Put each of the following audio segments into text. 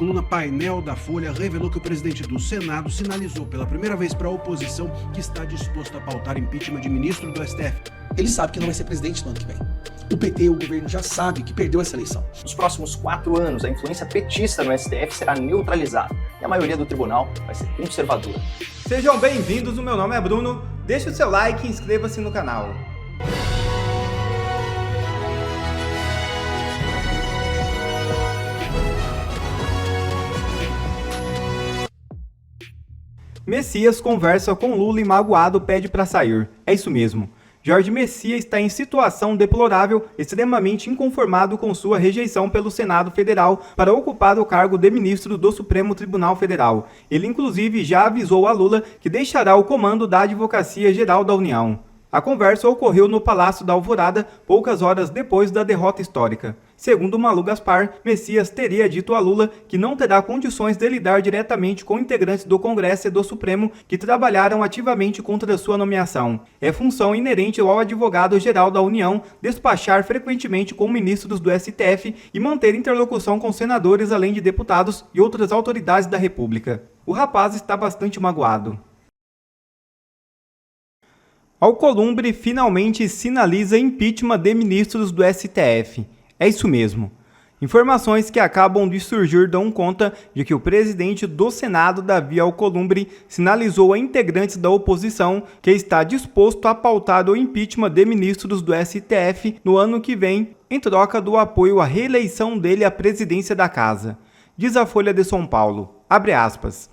coluna Painel da Folha revelou que o presidente do Senado sinalizou pela primeira vez para a oposição que está disposto a pautar impeachment de ministro do STF. Ele sabe que não vai ser presidente no ano que vem. O PT, o governo, já sabe que perdeu essa eleição. Nos próximos 4 anos, a influência petista no STF será neutralizada e a maioria do tribunal vai ser conservadora. Sejam bem-vindos, o meu nome é Bruno. Deixe o seu like e inscreva-se no canal. Messias conversa com Lula e magoado pede para sair. É isso mesmo. Jorge Messias está em situação deplorável, extremamente inconformado com sua rejeição pelo Senado Federal para ocupar o cargo de ministro do Supremo Tribunal Federal. Ele inclusive já avisou a Lula que deixará o comando da Advocacia Geral da União. A conversa ocorreu no Palácio da Alvorada, poucas horas depois da derrota histórica. Segundo Malu Gaspar, Messias teria dito a Lula que não terá condições de lidar diretamente com integrantes do Congresso e do Supremo que trabalharam ativamente contra sua nomeação. É função inerente ao advogado-geral da União despachar frequentemente com ministros do STF e manter interlocução com senadores, além de deputados e outras autoridades da República. O rapaz está bastante magoado. Alcolumbre finalmente sinaliza impeachment de ministros do STF. É isso mesmo. Informações que acabam de surgir dão conta de que o presidente do Senado, Davi Alcolumbre, sinalizou a integrantes da oposição que está disposto a pautar o impeachment de ministros do STF no ano que vem, em troca do apoio à reeleição dele à presidência da casa. Diz a Folha de São Paulo, abre aspas.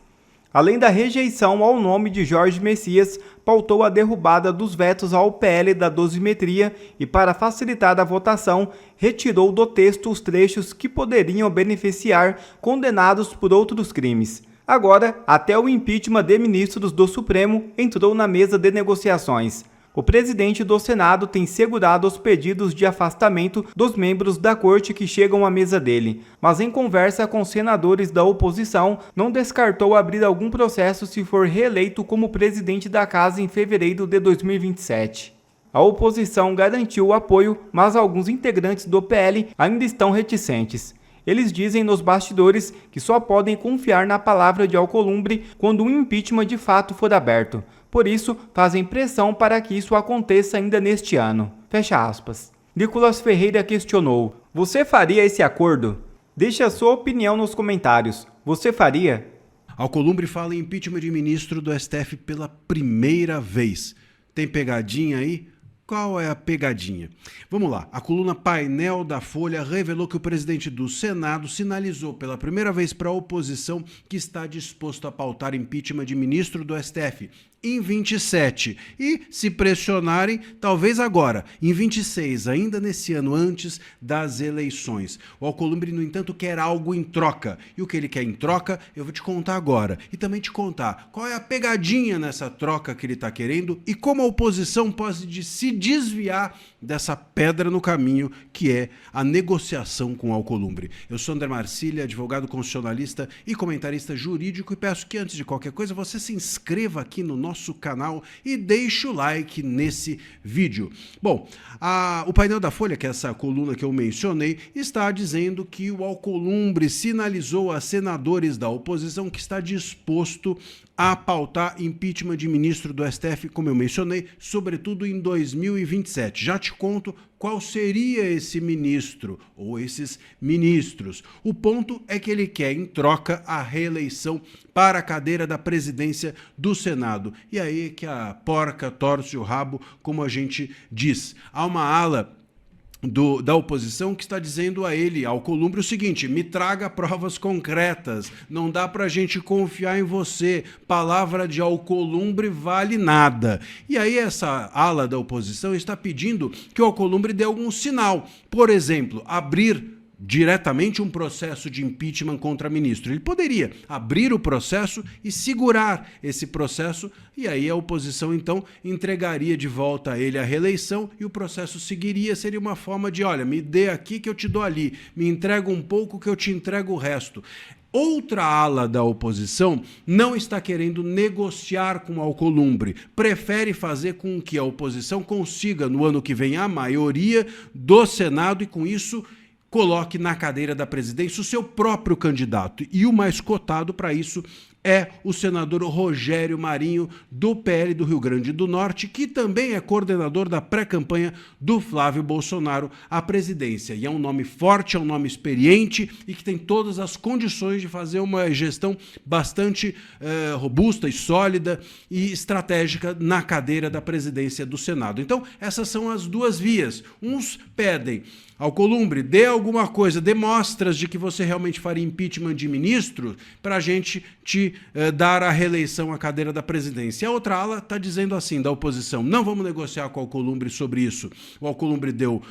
Além da rejeição ao nome de Jorge Messias, pautou a derrubada dos vetos ao PL da dosimetria e, para facilitar a votação, retirou do texto os trechos que poderiam beneficiar condenados por outros crimes. Agora, até o impeachment de ministros do Supremo entrou na mesa de negociações. O presidente do Senado tem segurado os pedidos de afastamento dos membros da corte que chegam à mesa dele, mas em conversa com senadores da oposição, não descartou abrir algum processo se for reeleito como presidente da casa em fevereiro de 2027. A oposição garantiu o apoio, mas alguns integrantes do PL ainda estão reticentes. Eles dizem nos bastidores que só podem confiar na palavra de Alcolumbre quando um impeachment de fato for aberto. Por isso, fazem pressão para que isso aconteça ainda neste ano. Fecha aspas. Nicolas Ferreira questionou: você faria esse acordo? Deixe a sua opinião nos comentários. Você faria? Alcolumbre fala em impeachment de ministro do STF pela primeira vez. Tem pegadinha aí? Qual é a pegadinha? Vamos lá. A coluna Painel da Folha revelou que o presidente do Senado sinalizou pela primeira vez para a oposição que está disposto a pautar impeachment de ministro do STF em 27 e, se pressionarem, talvez agora, em 26, ainda nesse ano, antes das eleições. O Alcolumbre, no entanto, quer algo em troca. E o que ele quer em troca, eu vou te contar agora. E também te contar qual é a pegadinha nessa troca que ele está querendo e como a oposição pode se desviar dessa pedra no caminho que é a negociação com o Alcolumbre. Eu sou André Marcília, advogado constitucionalista e comentarista jurídico, e peço que, antes de qualquer coisa, você se inscreva aqui no nosso canal e deixe o like nesse vídeo. Bom, o Painel da Folha, que é essa coluna que eu mencionei, está dizendo que o Alcolumbre sinalizou a senadores da oposição que está disposto a pautar impeachment de ministro do STF, como eu mencionei, sobretudo em 2027. Já te conto qual seria esse ministro ou esses ministros. O ponto é que ele quer, em troca, a reeleição para a cadeira da presidência do Senado. E aí é que a porca torce o rabo, como a gente diz. Há uma ala da oposição que está dizendo a ele, ao Alcolumbre, o seguinte: me traga provas concretas, não dá para a gente confiar em você, palavra de Alcolumbre vale nada. E aí essa ala da oposição está pedindo que o Alcolumbre dê algum sinal, por exemplo, abrir diretamente um processo de impeachment contra ministro. Ele poderia abrir o processo e segurar esse processo, e aí a oposição então entregaria de volta a ele a reeleição e o processo seguiria. Seria uma forma de: olha, me dê aqui que eu te dou ali, me entrega um pouco que eu te entrego o resto. Outra ala da oposição não está querendo negociar com o Alcolumbre, prefere fazer com que a oposição consiga no ano que vem a maioria do Senado e, com isso, coloque na cadeira da presidência o seu próprio candidato. E o mais cotado para isso é o senador Rogério Marinho, do PL do Rio Grande do Norte, que também é coordenador da pré-campanha do Flávio Bolsonaro à presidência. E é um nome forte, é um nome experiente e que tem todas as condições de fazer uma gestão bastante robusta e sólida e estratégica na cadeira da presidência do Senado. Então, essas são as duas vias. Uns pedem: Alcolumbre, dê alguma coisa, dê mostras de que você realmente faria impeachment de ministro para a gente te dar a reeleição à cadeira da presidência. A outra ala está dizendo assim, da oposição: não vamos negociar com o Alcolumbre sobre isso. O Alcolumbre deu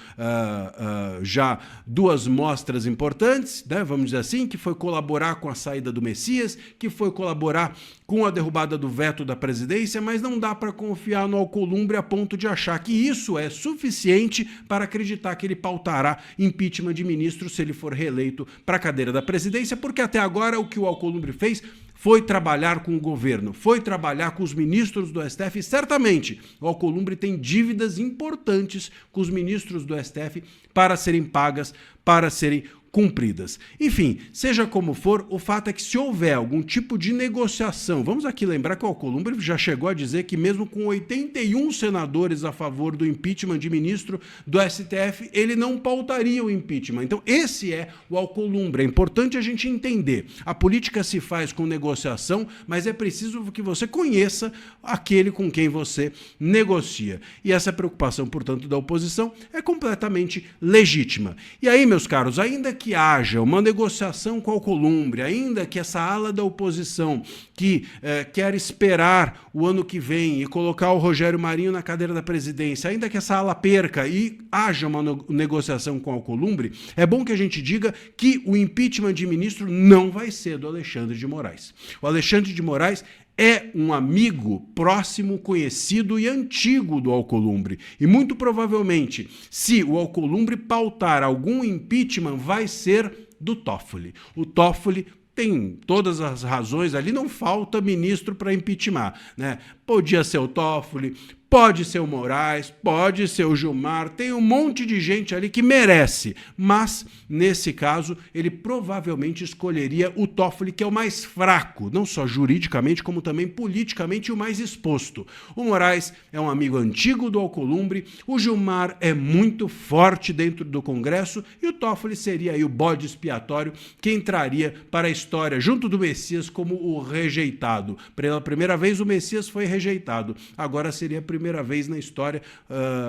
já duas mostras importantes, né, vamos dizer assim, que foi colaborar com a saída do Messias, que foi colaborar com a derrubada do veto da presidência, mas não dá para confiar no Alcolumbre a ponto de achar que isso é suficiente para acreditar que ele pautará impeachment de ministro se ele for reeleito para a cadeira da presidência, porque até agora o que o Alcolumbre fez foi trabalhar com o governo, foi trabalhar com os ministros do STF. E certamente o Alcolumbre tem dívidas importantes com os ministros do STF para serem pagas, para serem cumpridas. Enfim, seja como for, o fato é que se houver algum tipo de negociação, vamos aqui lembrar que o Alcolumbre já chegou a dizer que mesmo com 81 senadores a favor do impeachment de ministro do STF, ele não pautaria o impeachment. Então esse é o Alcolumbre. É importante a gente entender. A política se faz com negociação, mas é preciso que você conheça aquele com quem você negocia. E essa preocupação, portanto, da oposição é completamente legítima. E aí, meus caros, ainda que haja uma negociação com o Alcolumbre, ainda que essa ala da oposição que quer esperar o ano que vem e colocar o Rogério Marinho na cadeira da presidência, ainda que essa ala perca e haja uma negociação com o Alcolumbre, é bom que a gente diga que o impeachment de ministro não vai ser do Alexandre de Moraes. O Alexandre de Moraes é um amigo próximo, conhecido e antigo do Alcolumbre. E muito provavelmente, se o Alcolumbre pautar algum impeachment, vai ser do Toffoli. O Toffoli tem todas as razões ali, não falta ministro para impeachment, né? Podia ser o Toffoli, pode ser o Moraes, pode ser o Gilmar, tem um monte de gente ali que merece, mas nesse caso ele provavelmente escolheria o Toffoli, que é o mais fraco, não só juridicamente como também politicamente o mais exposto. O Moraes é um amigo antigo do Alcolumbre, o Gilmar é muito forte dentro do Congresso e o Toffoli seria aí o bode expiatório que entraria para a história junto do Messias como o rejeitado. Pela primeira vez o Messias foi rejeitado, agora seria a primeira vez na história,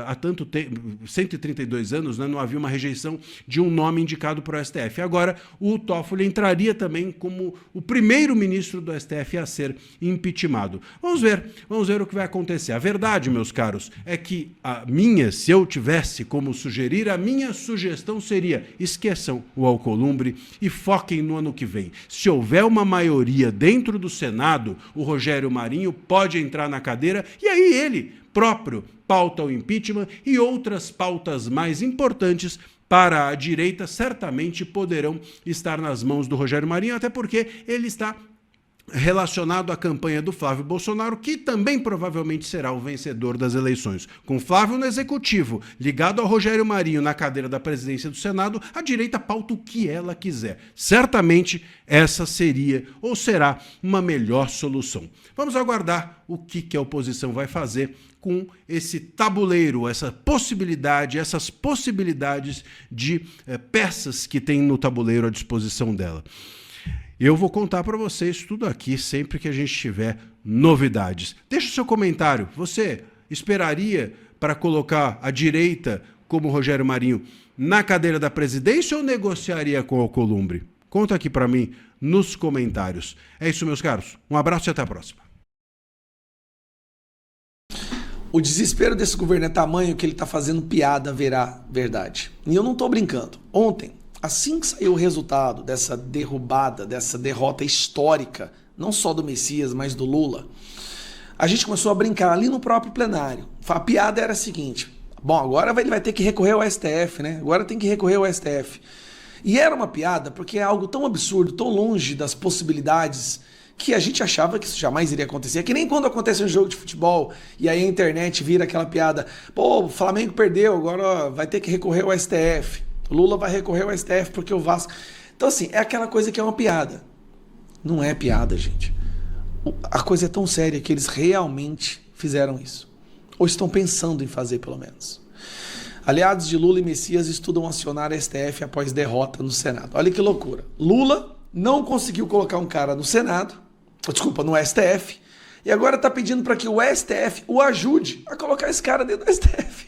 há tanto tempo, 132 anos, né, não havia uma rejeição de um nome indicado para o STF. Agora, o Toffoli entraria também como o primeiro ministro do STF a ser impeachmentado. Vamos ver o que vai acontecer. A verdade, meus caros, é que se eu tivesse como sugerir, a minha sugestão seria: esqueçam o Alcolumbre e foquem no ano que vem. Se houver uma maioria dentro do Senado, o Rogério Marinho pode entrar na cadeira e aí ele próprio pauta o impeachment e outras pautas mais importantes para a direita certamente poderão estar nas mãos do Rogério Marinho, até porque ele está relacionado à campanha do Flávio Bolsonaro, que também provavelmente será o vencedor das eleições. Com Flávio no executivo, ligado ao Rogério Marinho na cadeira da presidência do Senado, a direita pauta o que ela quiser. Certamente essa seria ou será uma melhor solução. Vamos aguardar o que a oposição vai fazer com esse tabuleiro, essas possibilidades de peças que tem no tabuleiro à disposição dela. Eu vou contar para vocês tudo aqui sempre que a gente tiver novidades. Deixa o seu comentário. Você esperaria para colocar a direita, como o Rogério Marinho, na cadeira da presidência ou negociaria com o Alcolumbre? Conta aqui para mim nos comentários. É isso, meus caros. Um abraço e até a próxima. O desespero desse governo é tamanho que ele está fazendo piada verá verdade. E eu não estou brincando. Ontem, assim que saiu o resultado dessa derrubada, dessa derrota histórica, não só do Messias, mas do Lula, a gente começou a brincar ali no próprio plenário. A piada era a seguinte: bom, agora ele vai ter que recorrer ao STF, né? Agora tem que recorrer ao STF. E era uma piada porque é algo tão absurdo, tão longe das possibilidades, que a gente achava que isso jamais iria acontecer. É que nem quando acontece um jogo de futebol e aí a internet vira aquela piada: pô, o Flamengo perdeu, agora vai ter que recorrer ao STF. Lula vai recorrer ao STF porque o Vasco... Então, assim, é aquela coisa que é uma piada. Não é piada, gente. A coisa é tão séria que eles realmente fizeram isso. Ou estão pensando em fazer, pelo menos. Aliados de Lula e Messias estudam acionar a STF após derrota no Senado. Olha que loucura. Lula não conseguiu colocar um cara no Senado, no STF, e agora está pedindo para que o STF o ajude a colocar esse cara dentro do STF.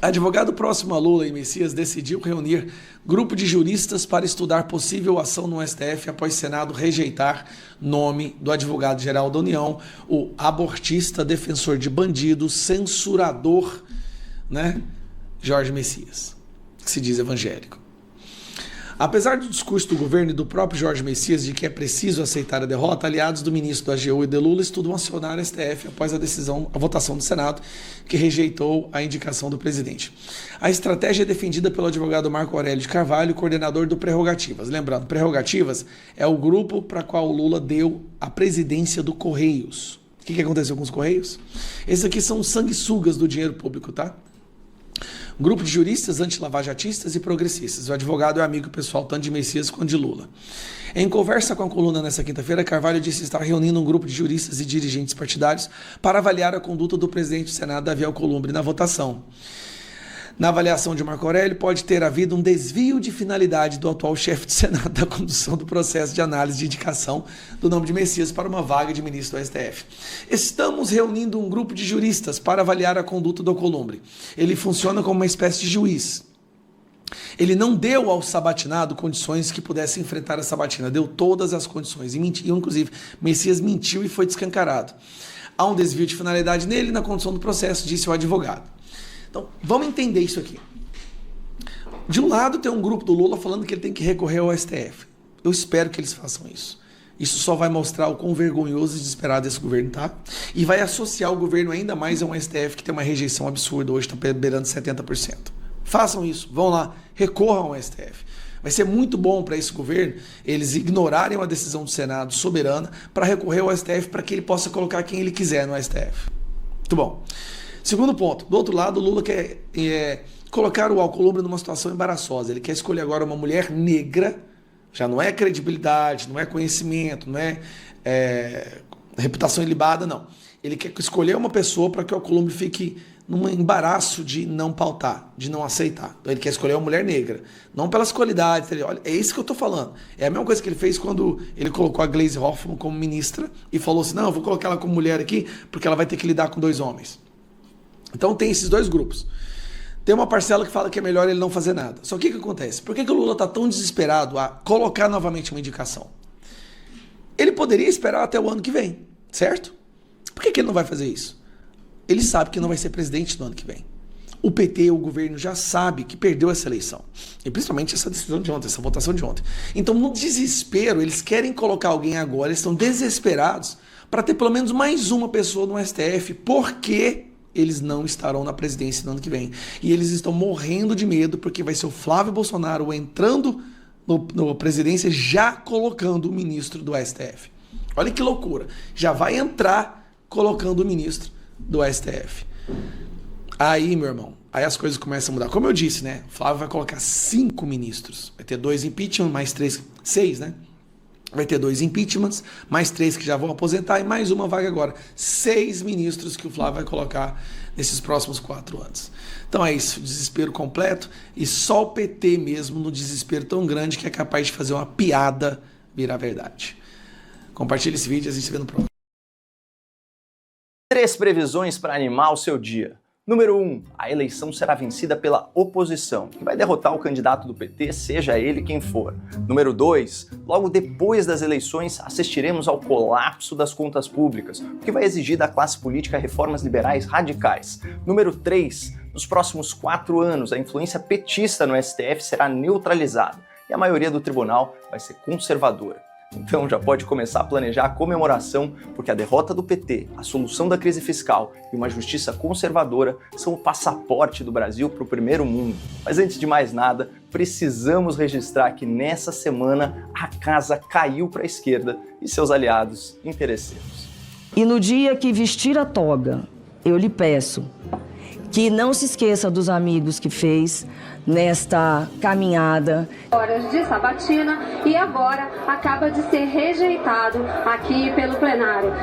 Advogado próximo a Lula e Messias decidiu reunir grupo de juristas para estudar possível ação no STF após Senado rejeitar nome do advogado-geral da União, o abortista, defensor de bandidos, censurador, Jorge Messias, que se diz evangélico. Apesar do discurso do governo e do próprio Jorge Messias de que é preciso aceitar a derrota, aliados do ministro da AGU e de Lula estudam acionar a STF após a votação do Senado, que rejeitou a indicação do presidente. A estratégia é defendida pelo advogado Marco Aurélio de Carvalho, coordenador do Prerrogativas. Lembrando, Prerrogativas é o grupo para qual o Lula deu a presidência do Correios. O que aconteceu com os Correios? Esses aqui são os sanguessugas do dinheiro público, tá? Grupo de juristas antilavajatistas e progressistas. O advogado é amigo pessoal tanto de Messias quanto de Lula. Em conversa com a coluna nesta quinta-feira, Carvalho disse estar reunindo um grupo de juristas e dirigentes partidários para avaliar a conduta do presidente do Senado, Davi Alcolumbre, na votação. Na avaliação de Marco Aurélio, pode ter havido um desvio de finalidade do atual chefe do Senado da condução do processo de análise de indicação do nome de Messias para uma vaga de ministro do STF. Estamos reunindo um grupo de juristas para avaliar a conduta do Alcolumbre. Ele funciona como uma espécie de juiz. Ele não deu ao sabatinado condições que pudesse enfrentar a sabatina, deu todas as condições. E mentiu, inclusive, Messias mentiu e foi descancarado. Há um desvio de finalidade nele na condução do processo, disse o advogado. Então, vamos entender isso aqui. De um lado, tem um grupo do Lula falando que ele tem que recorrer ao STF. Eu espero que eles façam isso. Isso só vai mostrar o quão vergonhoso e desesperado esse governo tá. E vai associar o governo ainda mais a um STF que tem uma rejeição absurda. Hoje está beirando 70%. Façam isso. Vão lá. Recorram ao STF. Vai ser muito bom para esse governo eles ignorarem uma decisão do Senado soberana para recorrer ao STF para que ele possa colocar quem ele quiser no STF. Muito bom. Segundo ponto, do outro lado, o Lula quer colocar o Alcolumbre numa situação embaraçosa. Ele quer escolher agora uma mulher negra, já não é credibilidade, não é conhecimento, não é reputação ilibada, não. Ele quer escolher uma pessoa para que o Alcolumbre fique num embaraço de não pautar, de não aceitar. Então ele quer escolher uma mulher negra, não pelas qualidades. Olha, é isso que eu estou falando. É a mesma coisa que ele fez quando ele colocou a Gleisi Hoffmann como ministra e falou assim, não, eu vou colocar ela como mulher aqui porque ela vai ter que lidar com 2 homens. Então tem esses 2 grupos. Tem uma parcela que fala que é melhor ele não fazer nada. Só que o que acontece? Por que o Lula está tão desesperado a colocar novamente uma indicação? Ele poderia esperar até o ano que vem, certo? Por que ele não vai fazer isso? Ele sabe que não vai ser presidente no ano que vem. O PT, o governo, já sabe que perdeu essa eleição. E principalmente essa decisão de ontem, essa votação de ontem. Então, no desespero, eles querem colocar alguém agora, eles estão desesperados para ter pelo menos mais uma pessoa no STF, porque eles não estarão na presidência no ano que vem. E eles estão morrendo de medo porque vai ser o Flávio Bolsonaro entrando na presidência já colocando o ministro do STF. Olha que loucura. Já vai entrar colocando o ministro do STF. Aí, meu irmão, aí as coisas começam a mudar. Como eu disse, né? O Flávio vai colocar 5 ministros. Vai ter 2 impeachment, mais 3, 6, né? Vai ter 2 impeachments, mais 3 que já vão aposentar e mais uma vaga agora. 6 ministros que o Flávio vai colocar nesses próximos 4 anos. Então é isso, desespero completo e só o PT mesmo no desespero tão grande que é capaz de fazer uma piada virar verdade. Compartilhe esse vídeo e a gente se vê no próximo. 3 previsões para animar o seu dia. Número 1, a eleição será vencida pela oposição, que vai derrotar o candidato do PT, seja ele quem for. Número 2, logo depois das eleições, assistiremos ao colapso das contas públicas, o que vai exigir da classe política reformas liberais radicais. Número 3, nos próximos 4 anos, a influência petista no STF será neutralizada e a maioria do tribunal vai ser conservadora. Então já pode começar a planejar a comemoração, porque a derrota do PT, a solução da crise fiscal e uma justiça conservadora são o passaporte do Brasil para o primeiro mundo. Mas antes de mais nada, precisamos registrar que nessa semana a casa caiu para a esquerda e seus aliados interesseiros. E no dia que vestir a toga, eu lhe peço, que não se esqueça dos amigos que fez nesta caminhada. Horas de sabatina e agora acaba de ser rejeitado aqui pelo plenário.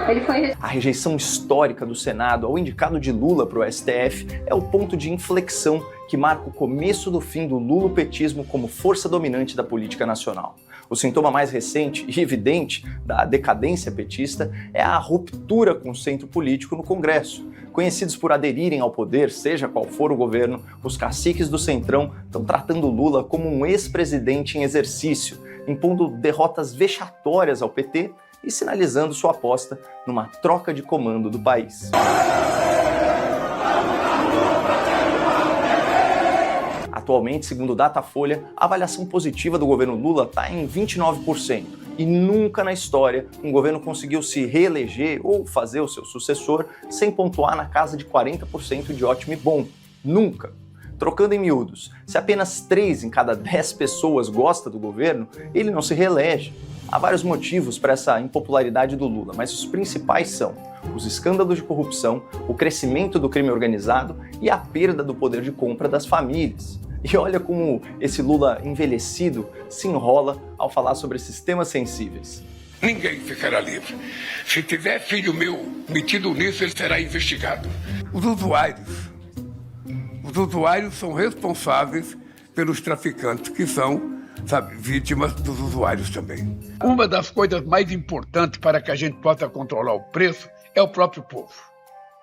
A rejeição histórica do Senado ao indicado de Lula para o STF é o ponto de inflexão que marca o começo do fim do lulopetismo como força dominante da política nacional. O sintoma mais recente e evidente da decadência petista é a ruptura com o centro político no Congresso. Conhecidos por aderirem ao poder, seja qual for o governo, os caciques do Centrão estão tratando Lula como um ex-presidente em exercício, impondo derrotas vexatórias ao PT e sinalizando sua aposta numa troca de comando do país. Atualmente, segundo o Datafolha, a avaliação positiva do governo Lula está em 29%. E nunca na história um governo conseguiu se reeleger ou fazer o seu sucessor sem pontuar na casa de 40% de ótimo e bom. Nunca. Trocando em miúdos, se apenas 3 em cada 10 pessoas gosta do governo, ele não se reelege. Há vários motivos para essa impopularidade do Lula, mas os principais são os escândalos de corrupção, o crescimento do crime organizado e a perda do poder de compra das famílias. E olha como esse Lula envelhecido se enrola ao falar sobre esses temas sensíveis. Ninguém ficará livre. Se tiver filho meu metido nisso, ele será investigado. Os usuários são responsáveis pelos traficantes, que são, vítimas dos usuários também. Uma das coisas mais importantes para que a gente possa controlar o preço é o próprio povo.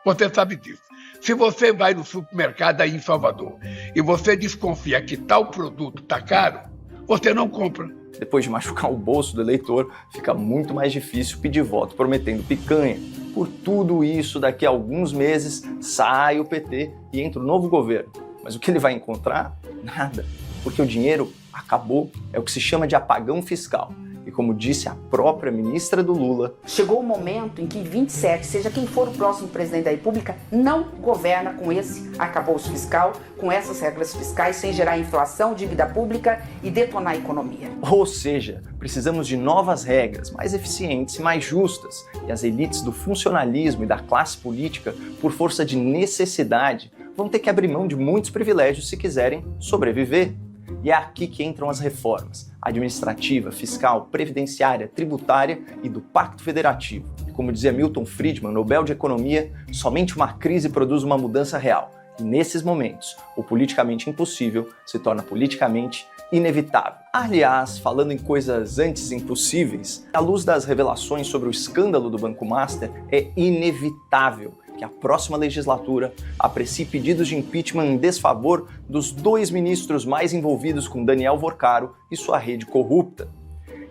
Você sabe disso. Se você vai no supermercado aí em Salvador e você desconfia que tal produto está caro, você não compra. Depois de machucar o bolso do eleitor, fica muito mais difícil pedir voto prometendo picanha. Por tudo isso, daqui a alguns meses, sai o PT e entra o novo governo. Mas o que ele vai encontrar? Nada. Porque o dinheiro acabou. É o que se chama de apagão fiscal. E como disse a própria ministra do Lula... Chegou o momento em que 27, seja quem for o próximo presidente da República, não governa com esse arcabouço fiscal, com essas regras fiscais, sem gerar inflação, dívida pública e detonar a economia. Ou seja, precisamos de novas regras, mais eficientes e mais justas. E as elites do funcionalismo e da classe política, por força de necessidade, vão ter que abrir mão de muitos privilégios se quiserem sobreviver. E é aqui que entram as reformas administrativa, fiscal, previdenciária, tributária e do Pacto Federativo. E como dizia Milton Friedman, Nobel de Economia, somente uma crise produz uma mudança real. E nesses momentos, o politicamente impossível se torna politicamente inevitável. Aliás, falando em coisas antes impossíveis, à luz das revelações sobre o escândalo do Banco Master, é inevitável que a próxima legislatura aprecie pedidos de impeachment em desfavor dos 2 ministros mais envolvidos com Daniel Vorcaro e sua rede corrupta.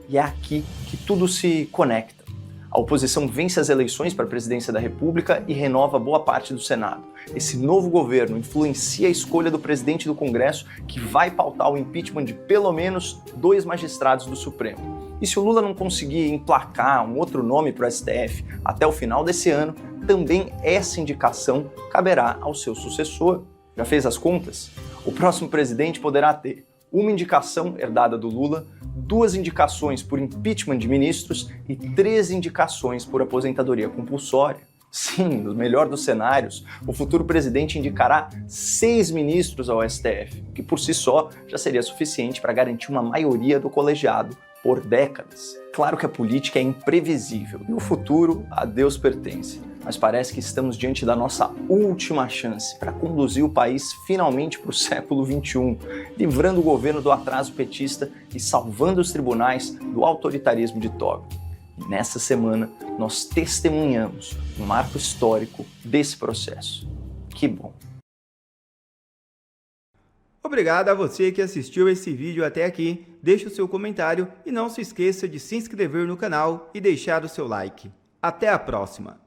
E é aqui que tudo se conecta. A oposição vence as eleições para a presidência da República e renova boa parte do Senado. Esse novo governo influencia a escolha do presidente do Congresso, que vai pautar o impeachment de pelo menos 2 magistrados do Supremo. E se o Lula não conseguir emplacar um outro nome para o STF até o final desse ano, também essa indicação caberá ao seu sucessor. Já fez as contas? O próximo presidente poderá ter uma indicação herdada do Lula, 2 indicações por impeachment de ministros e 3 indicações por aposentadoria compulsória. Sim, no melhor dos cenários, o futuro presidente indicará 6 ministros ao STF, que por si só já seria suficiente para garantir uma maioria do colegiado por décadas. Claro que a política é imprevisível e o futuro a Deus pertence, mas parece que estamos diante da nossa última chance para conduzir o país finalmente para o século XXI, livrando o governo do atraso petista e salvando os tribunais do autoritarismo de toga. E nessa semana, nós testemunhamos um marco histórico desse processo. Que bom! Obrigado a você que assistiu esse vídeo até aqui. Deixe o seu comentário e não se esqueça de se inscrever no canal e deixar o seu like. Até a próxima!